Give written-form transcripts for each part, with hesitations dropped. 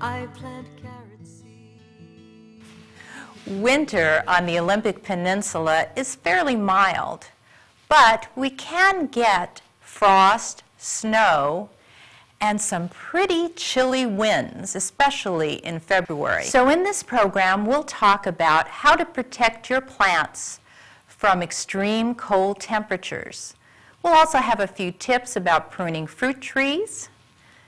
I plant carrot seed. Winter on the Olympic Peninsula is fairly mild, but we can get frost, snow, and some pretty chilly winds, especially in February. So in this program, we'll talk about how to protect your plants from extreme cold temperatures. We'll also have a few tips about pruning fruit trees,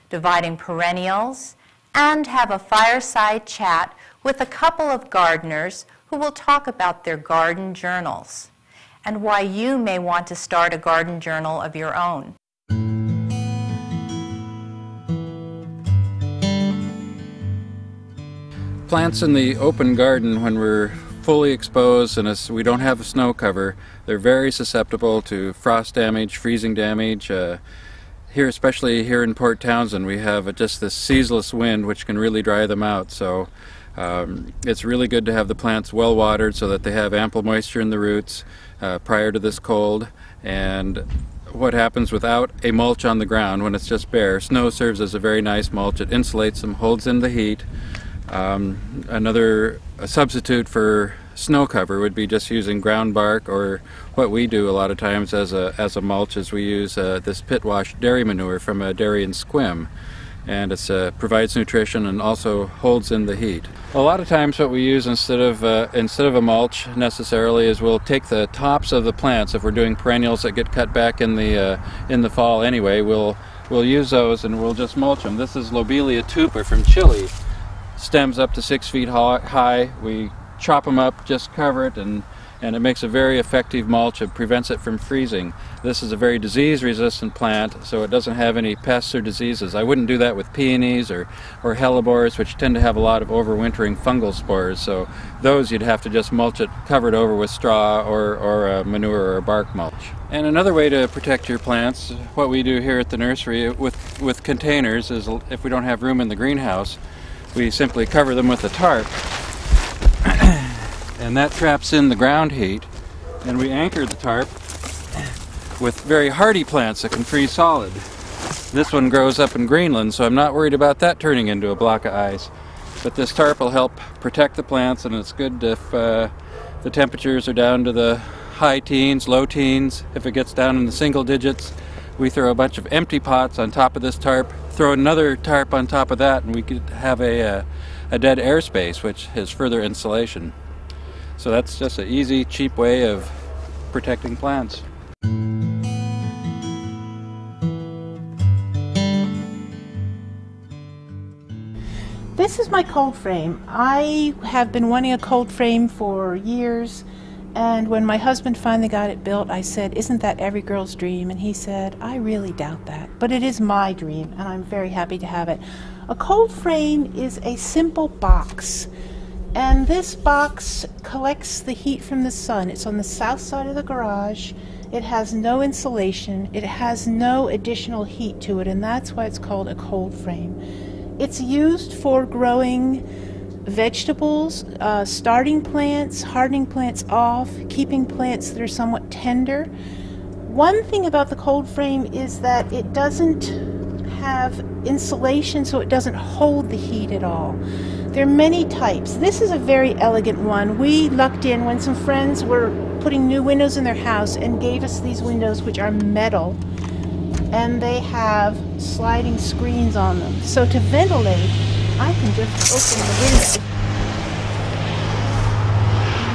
dividing perennials, and have a fireside chat with a couple of gardeners who will talk about their garden journals and why you may want to start a garden journal of your own. Plants in the open garden, when we're fully exposed and we don't have a snow cover, they're very susceptible to frost damage, freezing damage. Here, especially here in Port Townsend, we have just this ceaseless wind which can really dry them out. So it's really good to have the plants well watered so that they have ample moisture in the roots prior to this cold. And what happens without a mulch on the ground when it's just bare, snow serves as a very nice mulch. It insulates them, holds in the heat. Another substitute for snow cover would be just using ground bark, or what we do a lot of times as a mulch is we use this pit wash dairy manure from a dairy and squim, and it provides nutrition and also holds in the heat. A lot of times what we use instead of a mulch necessarily is we'll take the tops of the plants. If we're doing perennials that get cut back in the fall anyway, we'll use those and we'll just mulch them. This is Lobelia tuber from Chile. Stems up to 6 feet high. We chop them up, just cover it, and it makes a very effective mulch. It prevents it from freezing. This is a very disease-resistant plant, so it doesn't have any pests or diseases. I wouldn't do that with peonies or hellebores, which tend to have a lot of overwintering fungal spores. So those you'd have to just mulch it, cover it over with straw or manure or bark mulch. And another way to protect your plants, what we do here at the nursery with containers, is if we don't have room in the greenhouse, we simply cover them with a tarp, and that traps in the ground heat, and we anchor the tarp with very hardy plants that can freeze solid. This one grows up in Greenland, so I'm not worried about that turning into a block of ice. But this tarp will help protect the plants, and it's good if the temperatures are down to the high teens, low teens. If it gets down in the single digits, we throw a bunch of empty pots on top of this tarp, throw another tarp on top of that, and we could have a dead airspace, which is further insulation. So that's just an easy, cheap way of protecting plants. This is my cold frame. I have been wanting a cold frame for years, and when my husband finally got it built, I said, "Isn't that every girl's dream?" And he said, "I really doubt that, but it is my dream, and I'm very happy to have it." A cold frame is a simple box, and this box collects the heat from the sun. It's on the south side of the garage. It has no insulation. It has no additional heat to it, and that's why it's called a cold frame. It's used for growing vegetables, starting plants, hardening plants off, keeping plants that are somewhat tender. One thing about the cold frame is that it doesn't have insulation, so it doesn't hold the heat at all. There are many types. This is a very elegant one. We lucked in when some friends were putting new windows in their house and gave us these windows, which are metal, and they have sliding screens on them. So to ventilate, I can just open the window.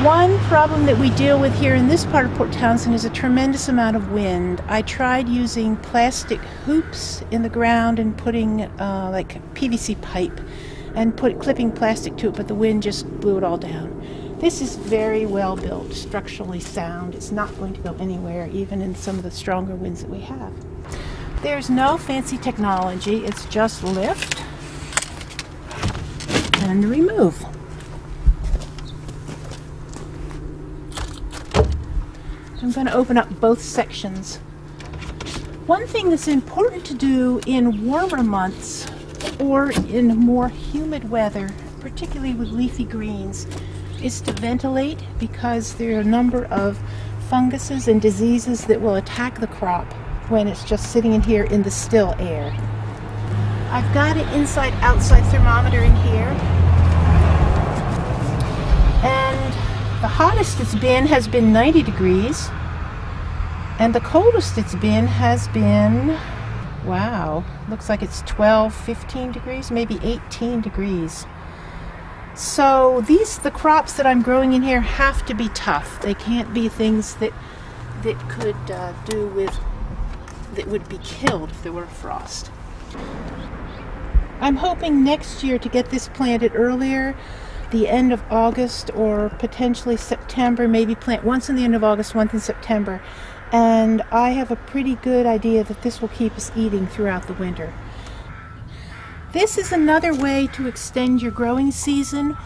One problem that we deal with here in this part of Port Townsend is a tremendous amount of wind. I tried using plastic hoops in the ground and putting like PVC pipe and clipping plastic to it, but the wind just blew it all down. This is very well built, structurally sound. It's not going to go anywhere, even in some of the stronger winds that we have. There's no fancy technology. It's just lift and remove. I'm going to open up both sections. One thing that's important to do in warmer months or in more humid weather, particularly with leafy greens, is to ventilate, because there are a number of funguses and diseases that will attack the crop when it's just sitting in here in the still air. I've got an inside-outside thermometer in here. And the hottest it's been has been 90 degrees. And the coldest it's been has been, wow, looks like it's 12, 15 degrees, maybe 18 degrees. So the crops that I'm growing in here have to be tough. They can't be things that would be killed if there were a frost. I'm hoping next year to get this planted earlier, the end of August or potentially September, maybe plant once in the end of August, once in September. And I have a pretty good idea that this will keep us eating throughout the winter. This is another way to extend your growing season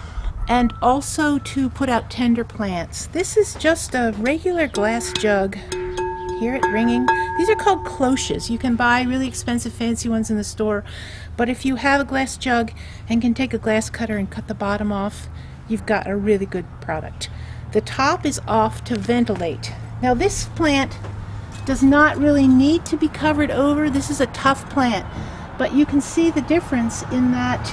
and also to put out tender plants. This is just a regular glass jug. Hear it ringing? These are called cloches. You can buy really expensive fancy ones in the store, but if you have a glass jug and can take a glass cutter and cut the bottom off, you've got a really good product. The top is off to ventilate. Now this plant does not really need to be covered over. This is a tough plant, but you can see the difference in that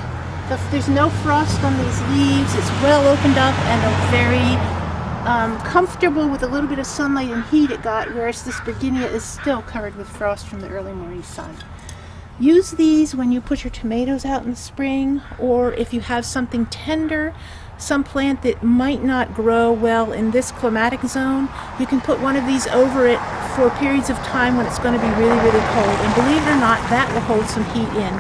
there's no frost on these leaves. It's well opened up and very comfortable with a little bit of sunlight and heat it got, whereas this Virginia is still covered with frost from the early morning sun. Use these when you put your tomatoes out in the spring, or if you have something tender, some plant that might not grow well in this climatic zone, you can put one of these over it for periods of time when it's going to be really, really cold. And believe it or not, that will hold some heat in.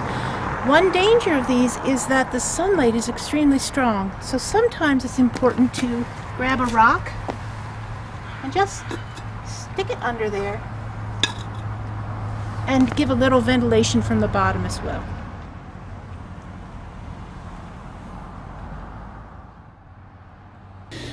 One danger of these is that the sunlight is extremely strong. So sometimes it's important to grab a rock and just stick it under there and give a little ventilation from the bottom as well.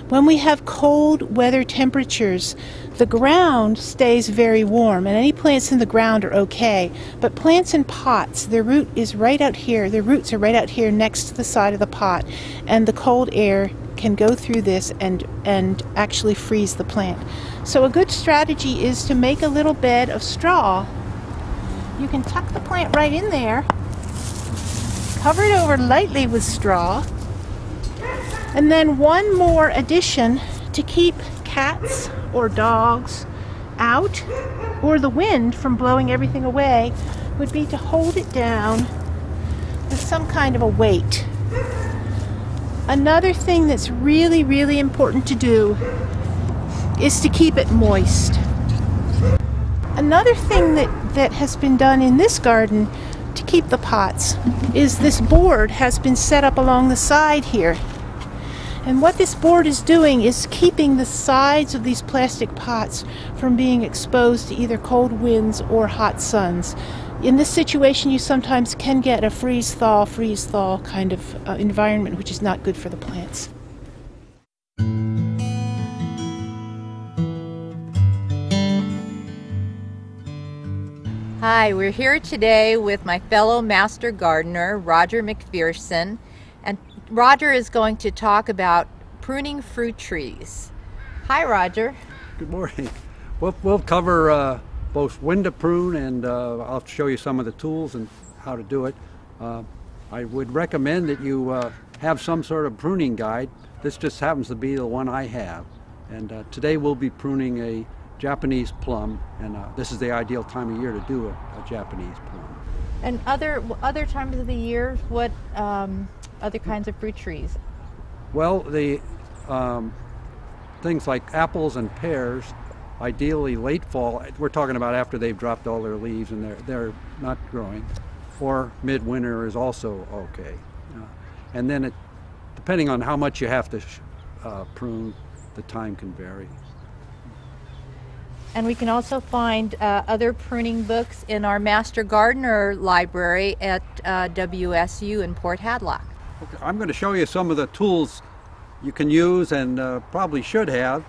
When we have cold weather temperatures, the ground stays very warm, and any plants in the ground are okay. But plants in pots, their root is right out here. Their roots are right out here next to the side of the pot, and the cold air can go through this and actually freeze the plant. So a good strategy is to make a little bed of straw. You can tuck the plant right in there, cover it over lightly with straw, and then one more addition to keep cats or dogs out or the wind from blowing everything away would be to hold it down with some kind of a weight. Another thing that's really, really important to do is to keep it moist. Another thing that has been done in this garden to keep the pots is this board has been set up along the side here. And what this board is doing is keeping the sides of these plastic pots from being exposed to either cold winds or hot suns. In this situation, you sometimes can get a freeze-thaw kind of environment, which is not good for the plants. Hi, we're here today with my fellow master gardener, Roger McPherson, and Roger is going to talk about pruning fruit trees. Hi, Roger. Good morning. We'll cover both when to prune, and I'll show you some of the tools and how to do it. I would recommend that you have some sort of pruning guide. This just happens to be the one I have. And today we'll be pruning a Japanese plum, and this is the ideal time of year to do a Japanese plum. And other times of the year, what other kinds of fruit trees? Well, the things like apples and pears, ideally late fall. We're talking about after they've dropped all their leaves and they're not growing, or midwinter is also okay. And then depending on how much you have to prune, the time can vary. And we can also find other pruning books in our Master Gardener library at WSU in Port Hadlock. Okay, I'm going to show you some of the tools you can use and probably should have.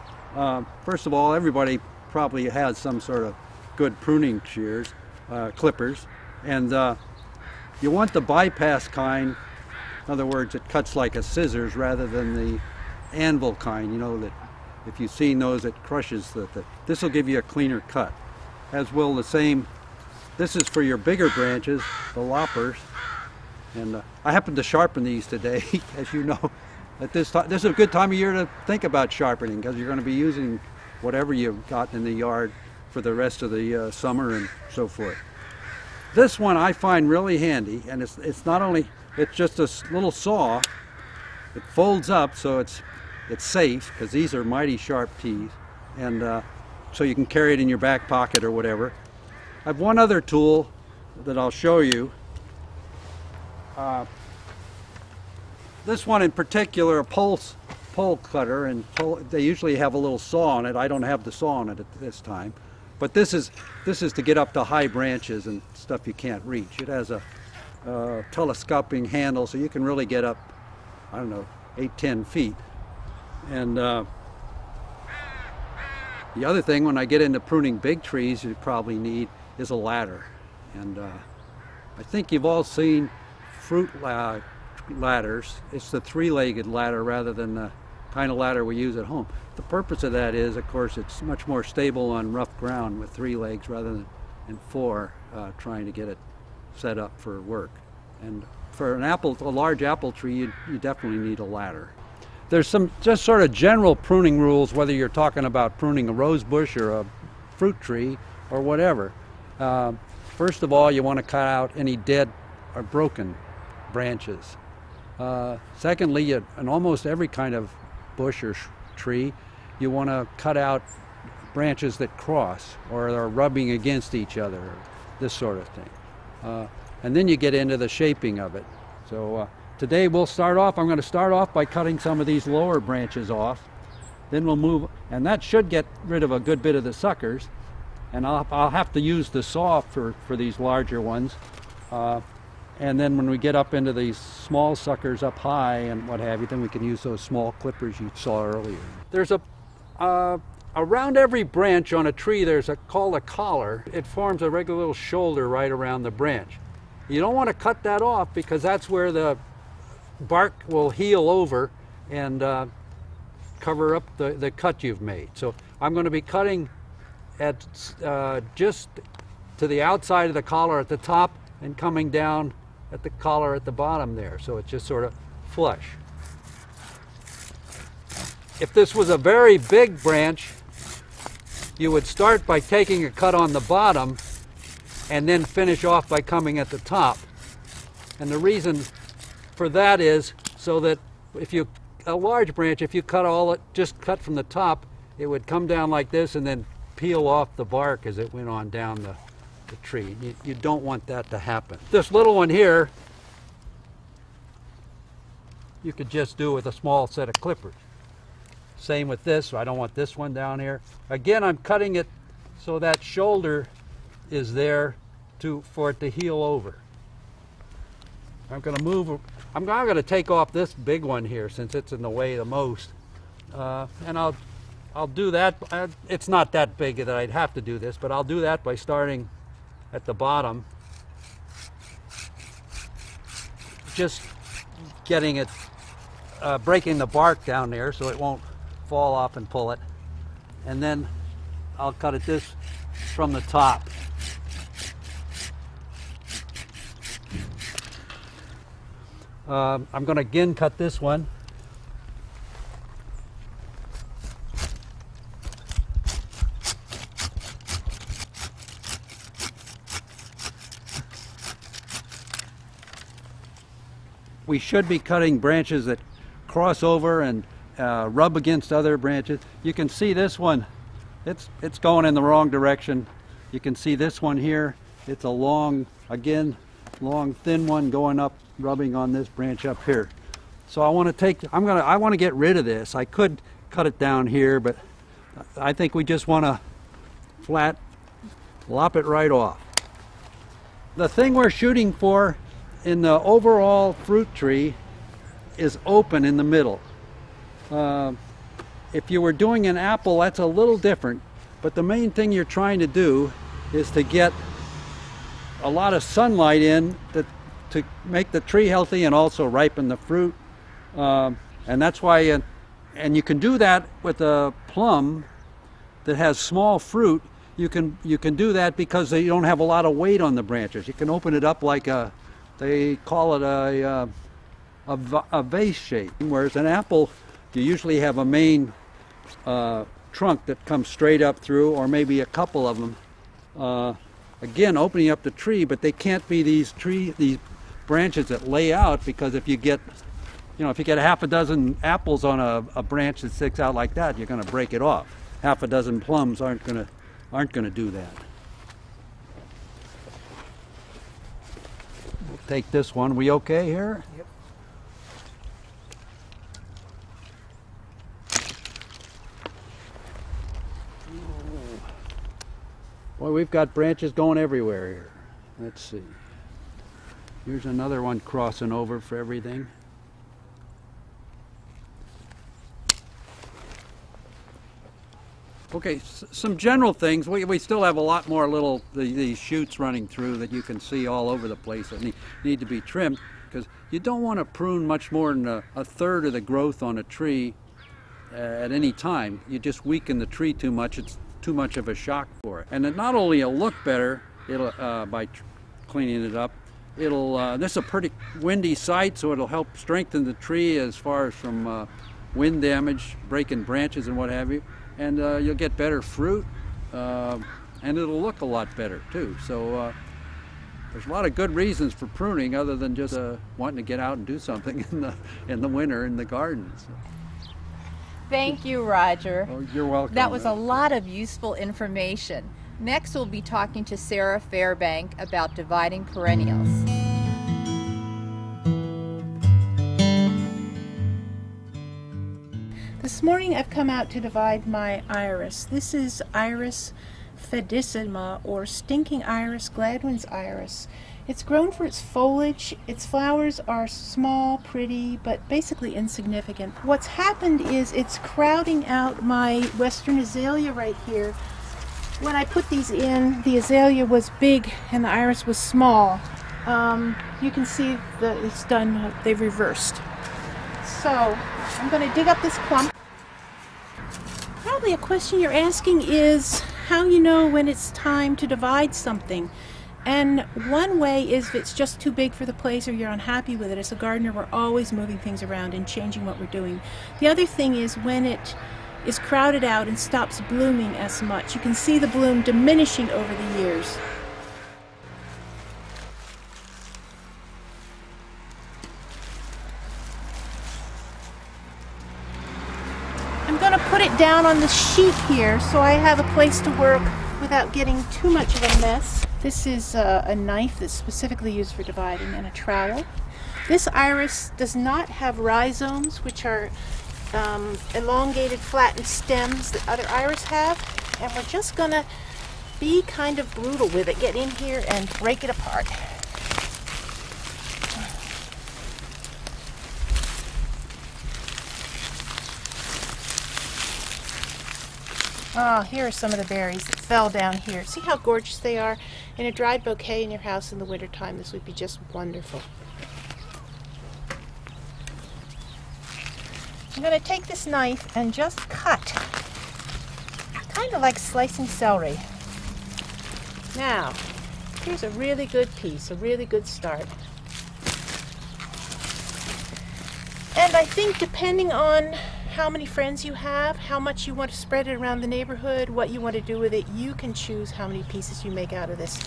First of all, everybody probably has some sort of good pruning shears, clippers, and you want the bypass kind. In other words, it cuts like a scissors rather than the anvil kind, you know, that if you've seen those, it crushes this will give you a cleaner cut. As will the same, this is for your bigger branches, the loppers, And I happened to sharpen these today, as you know. At this time, this is a good time of year to think about sharpening, because you're going to be using whatever you've got in the yard for the rest of the summer and so forth. This one I find really handy, and it's not only, it's just a little saw. It folds up so it's safe, because these are mighty sharp teeth, and so you can carry it in your back pocket or whatever. I have one other tool that I'll show you. This one in particular, a pole cutter, and they usually have a little saw on it. I don't have the saw on it at this time, but this is to get up to high branches and stuff you can't reach. It has a telescoping handle, so you can really get up, I don't know, 8-10 feet. And the other thing, when I get into pruning big trees, you probably need is a ladder. And I think you've all seen fruit ladders. It's the three-legged ladder rather than the kind of ladder we use at home. The purpose of that is, of course, it's much more stable on rough ground with 3 legs rather than in 4, trying to get it set up for work. And for a large apple tree, you definitely need a ladder. There's some just sort of general pruning rules, whether you're talking about pruning a rose bush or a fruit tree or whatever. First of all, you want to cut out any dead or broken branches. Secondly, in almost every kind of bush or tree, you want to cut out branches that cross or are rubbing against each other, this sort of thing. And then you get into the shaping of it. So today I'm going to start off by cutting some of these lower branches off. Then we'll move, and that should get rid of a good bit of the suckers. And I'll have to use the saw for these larger ones. And then when we get up into these small suckers up high and what have you, then we can use those small clippers you saw earlier. There's around every branch on a tree, there's called a collar. It forms a regular little shoulder right around the branch. You don't want to cut that off, because that's where the bark will heal over and cover up the cut you've made. So I'm going to be cutting at just to the outside of the collar at the top and coming down at the collar at the bottom there, so it's just sort of flush. If this was a very big branch, you would start by taking a cut on the bottom and then finish off by coming at the top. And the reason for that is so that a large branch, if you just cut from the top, it would come down like this and then peel off the bark as it went on down the tree. You don't want that to happen. This little one here, you could just do with a small set of clippers. Same with this, so I don't want this one down here. Again, I'm cutting it so that shoulder is there for it to heal over. I'm going to take off this big one here since it's in the way the most. And I'll do that. It's not that big that I'd have to do this, but I'll do that by starting at the bottom, just getting it, breaking the bark down there so it won't fall off and pull it, and then I'll cut it this from the top. I'm going to again cut this one. We should be cutting branches that cross over and rub against other branches. You can see this one, it's going in the wrong direction. You can see this one here, it's a long, thin one going up, rubbing on this branch up here. So I want to get rid of this. I could cut it down here, but I think we just want to flat lop it right off. The thing we're shooting for in the overall fruit tree is open in the middle. If you were doing an apple, that's a little different, but the main thing you're trying to do is to get a lot of sunlight in to make the tree healthy and also ripen the fruit. And that's why, and you can do that with a plum that has small fruit. You can do that because you don't have a lot of weight on the branches. You can open it up like a They call it a vase shape, whereas an apple, you usually have a main trunk that comes straight up through, or maybe a couple of them. Again, opening up the tree, but they can't be these branches that lay out, because if you get, if you get half a dozen apples on a branch that sticks out like that, you're going to break it off. Half a dozen plums aren't going to do that. We'll take this one. We okay here? Yep. Boy, we've got branches going everywhere here. Let's see. Here's another one crossing over for everything. Okay, some general things. We still have a lot more these shoots running through that you can see all over the place that need to be trimmed, because you don't want to prune much more than a third of the growth on a tree at any time. You just weaken the tree too much. It's too much of a shock for it. And it not only will look better by cleaning it up, this is a pretty windy site, so it'll help strengthen the tree as far as from wind damage, breaking branches and what have you. And you'll get better fruit, and it'll look a lot better too. So there's a lot of good reasons for pruning, other than just wanting to get out and do something in the winter in the garden. So. Thank you, Roger. Oh, you're welcome. That was a lot of useful information. Next, we'll be talking to Sarah Fairbank about dividing perennials. This morning I've come out to divide my iris. This is Iris fedissima, or stinking iris, Gladwin's iris. It's grown for its foliage. Its flowers are small, pretty, but basically insignificant. What's happened is it's crowding out my western azalea right here. When I put these in, the azalea was big and the iris was small. You can see that it's done, they've reversed. So I'm going to dig up this clump. Probably a question you're asking is how you know when it's time to divide something. And one way is if it's just too big for the place or you're unhappy with it. As a gardener, we're always moving things around and changing what we're doing. The other thing is when it is crowded out and stops blooming as much. You can see the bloom diminishing over the years. I'm going to put it down on the sheet here so I have a place to work without getting too much of a mess. This is a knife that's specifically used for dividing, and a trowel. This iris does not have rhizomes, which are elongated, flattened stems that other iris have, and we're just going to be kind of brutal with it. Get in here and break it apart. Oh, here are some of the berries that fell down here. See how gorgeous they are? In a dried bouquet in your house in the wintertime, this would be just wonderful. I'm going to take this knife and just cut, kind of like slicing celery. Now, here's a really good piece, a really good start. And I think depending on how many friends you have, how much you want to spread it around the neighborhood, what you want to do with it, you can choose how many pieces you make out of this.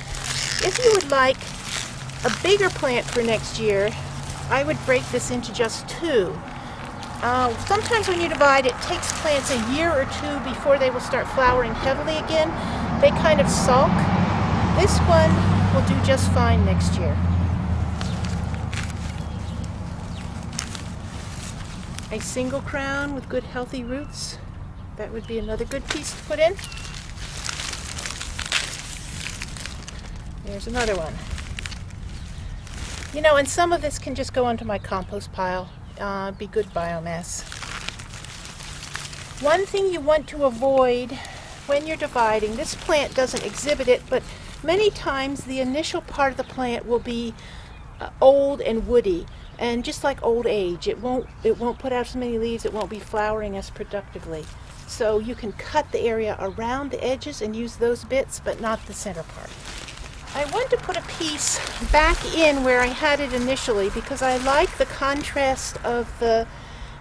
If you would like a bigger plant for next year, I would break this into just two. Sometimes when you divide, it takes plants a year or two before they will start flowering heavily again. They kind of sulk. This one will do just fine next year. A single crown with good healthy roots. That would be another good piece to put in. There's another one. You know, and some of this can just go onto my compost pile. Be good biomass. One thing you want to avoid when you're dividing, this plant doesn't exhibit it, but many times the initial part of the plant will be old and woody. And just like old age, it won't put out so many leaves, it won't be flowering as productively. So you can cut the area around the edges and use those bits, but not the center part. I want to put a piece back in where I had it initially because I like the contrast of the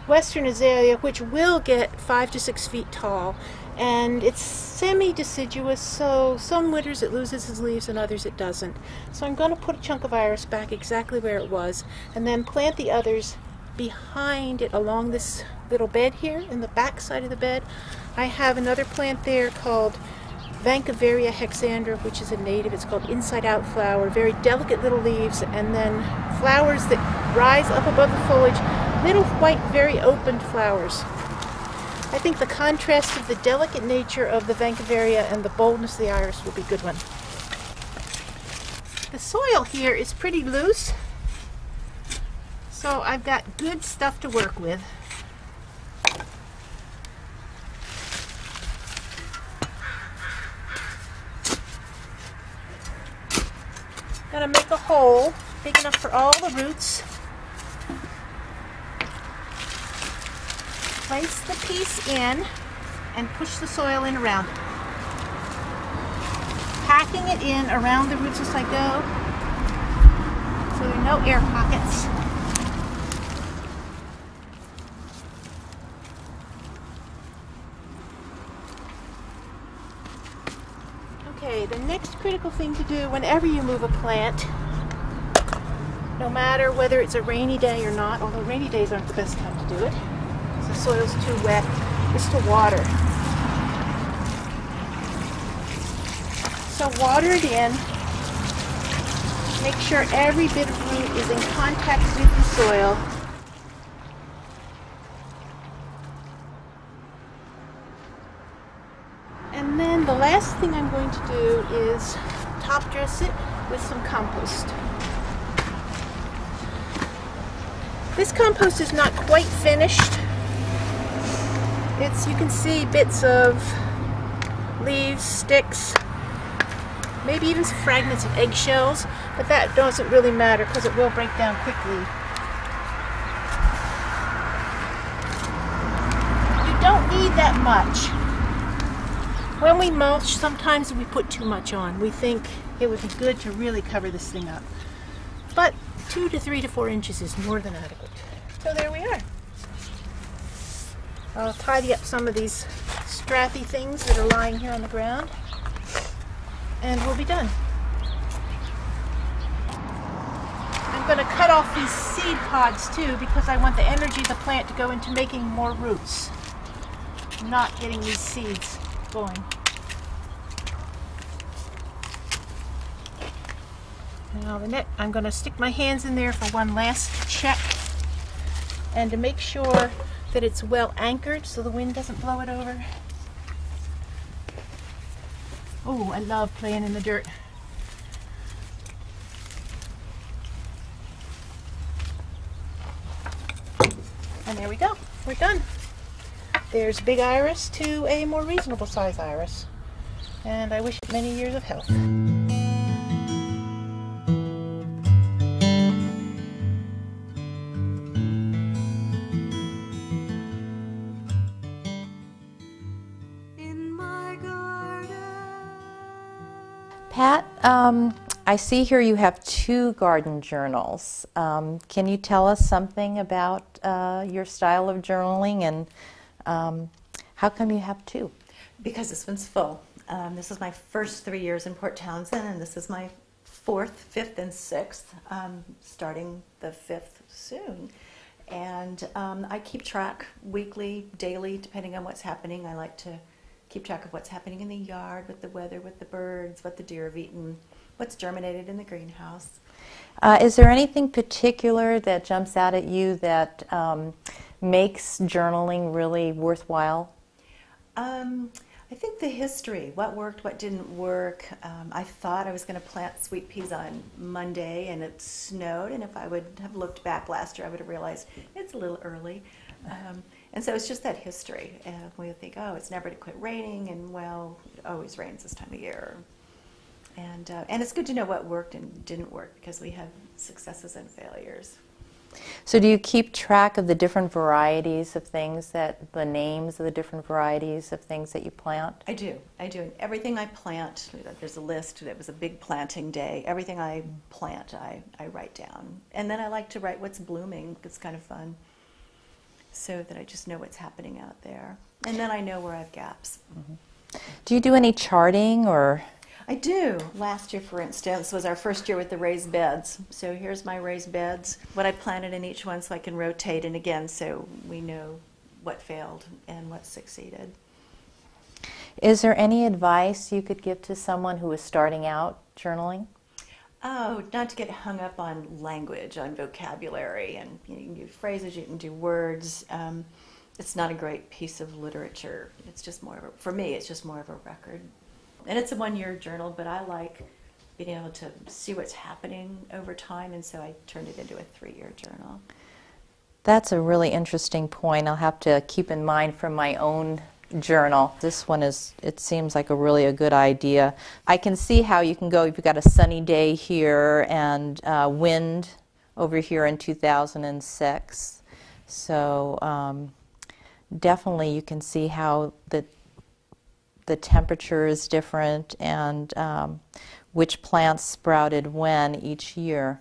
Western azalea, which will get 5 to 6 feet tall, and it's semi-deciduous, so some winters it loses its leaves and others it doesn't. So I'm going to put a chunk of iris back exactly where it was and then plant the others behind it along this little bed here in the back side of the bed. I have another plant there called Vancaveria hexandra, which is a native. It's called inside out flower, very delicate little leaves, and then flowers that rise up above the foliage, little white, very opened flowers. I think the contrast of the delicate nature of the Vancaveria and the boldness of the iris will be a good one. The soil here is pretty loose, so I've got good stuff to work with. Gonna make a hole big enough for all the roots. Place the piece in and push the soil in around it. Packing it in around the roots as I go, so there are no air pockets. Okay, the next critical thing to do whenever you move a plant, no matter whether it's a rainy day or not, although rainy days aren't the best time to do it, because the soil's too wet, is to water. So water it in. Make sure every bit of root is in contact with the soil. And then the last thing I'm going to do is top dress it with some compost. This compost is not quite finished. You can see bits of leaves, sticks, maybe even some fragments of eggshells, but that doesn't really matter because it will break down quickly. You don't need that much. When we mulch, sometimes we put too much on. We think it would be good to really cover this thing up. But 2 to 3 to 4 inches is more than adequate. So there we are. I'll tidy up some of these strappy things that are lying here on the ground, and we'll be done. I'm going to cut off these seed pods too because I want the energy of the plant to go into making more roots, not getting these seeds going. Now I'm going to stick my hands in there for one last check and to make sure that it's well anchored so the wind doesn't blow it over. Oh, I love playing in the dirt. And there we go. We're done. There's big iris to a more reasonable size iris. And I wish it many years of health. In my garden. Pat, I see here you have 2 garden journals. Can you tell us something about your style of journaling, and how come you have 2? Because this one's full. This is my first 3 years in Port Townsend, and this is my 4th, 5th, and 6th, starting the 5th soon. And I keep track weekly, daily, depending on what's happening. I like to keep track of what's happening in the yard, with the weather, with the birds, what the deer have eaten, what's germinated in the greenhouse. Is there anything particular that jumps out at you that makes journaling really worthwhile? I think the history, what worked, what didn't work. I thought I was going to plant sweet peas on Monday and it snowed, and if I would have looked back last year I would have realized it's a little early. And so it's just that history. We think, oh, it's never to quit raining, and well, it always rains this time of year. And it's good to know what worked and didn't work because we have successes and failures. So do you keep track of the different varieties of things the names of the different varieties of things that you plant? I do. And everything I plant, there's a list. It was a big planting day. Everything I plant, I write down. And then I like to write what's blooming. It's kind of fun. So that I just know what's happening out there. And then I know where I have gaps. Mm-hmm. Do you do any charting or? I do. Last year, for instance, was our first year with the raised beds. So here's my raised beds, what I planted in each one so I can rotate, and again, so we know what failed and what succeeded. Is there any advice you could give to someone who is starting out journaling? Oh, not to get hung up on language, on vocabulary, and you can do phrases, you can do words. It's not a great piece of literature. It's just more of a, for me, it's just more of a record. And it's a one-year journal, but I like being able to see what's happening over time, and so I turned it into a 3-year journal. That's a really interesting point. I'll have to keep in mind for my own journal. This one is, it seems like a good idea. I can see how you can go, if you've got a sunny day here and wind over here in 2006. So definitely you can see how the temperature is different and which plants sprouted when each year.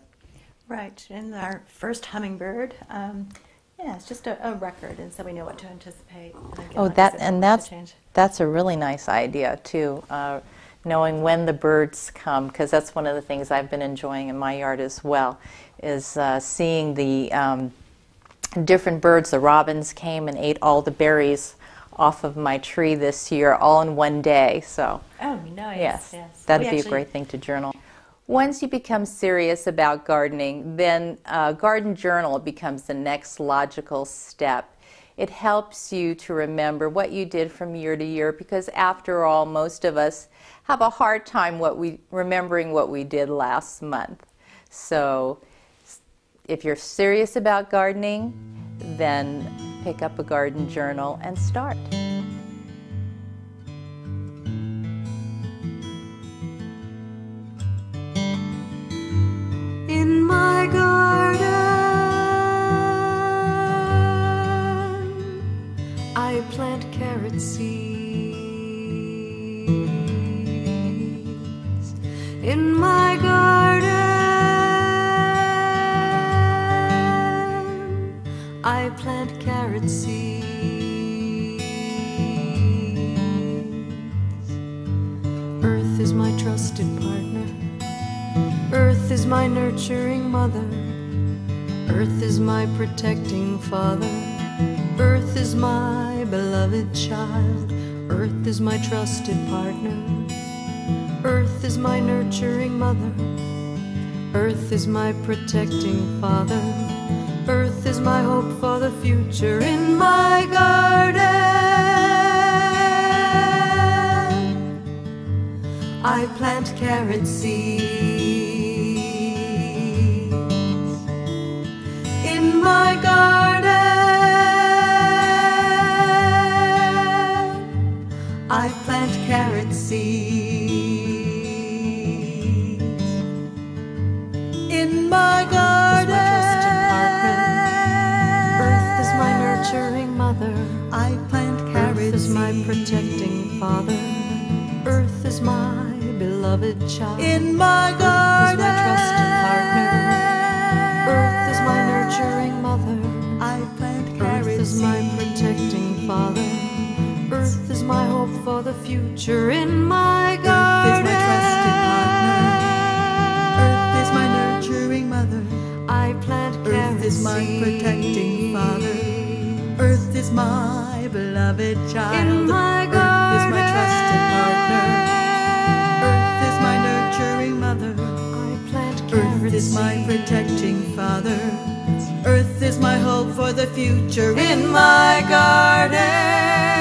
Right, and our first hummingbird, yeah, it's just a record, and so we know what to anticipate. And that's a really nice idea too, knowing when the birds come, because that's one of the things I've been enjoying in my yard as well, is seeing the different birds. The robins came and ate all the berries off of my tree this year, all in one day. So, oh, nice. Yes. That'd be a great thing to journal. Once you become serious about gardening, then garden journal becomes the next logical step. It helps you to remember what you did from year to year, because after all, most of us have a hard time remembering what we did last month. So if you're serious about gardening, then pick up a garden journal and start. In my garden, I plant carrot seeds. In my garden, I plant carrot seeds. Earth is my trusted partner. Earth is my nurturing mother. Earth is my protecting father. Earth is my beloved child. Earth is my trusted partner. Earth is my nurturing mother. Earth is my protecting father. Earth is my hope for the future. In my garden, I plant carrot seeds. In my garden, I plant carrot seeds. In my garden, Earth is my nurturing mother. I plant carrot seeds. Earth is my protecting father. Earth is my beloved child. In my garden, Earth is my trusted partner. Earth is my nurturing mother. I plant carrot seeds. Earth is my protecting father. Earth is my hope for the future. In my garden, Earth is my trusted partner. Earth is my nurturing mother. I plant carrot seeds. Earth is my protecting father. Earth is my beloved child. In my garden, Earth is my trusted partner. Earth is my nurturing mother. I plant carrot seeds. Earth is my protecting father. Earth is my hope for the future. In my garden.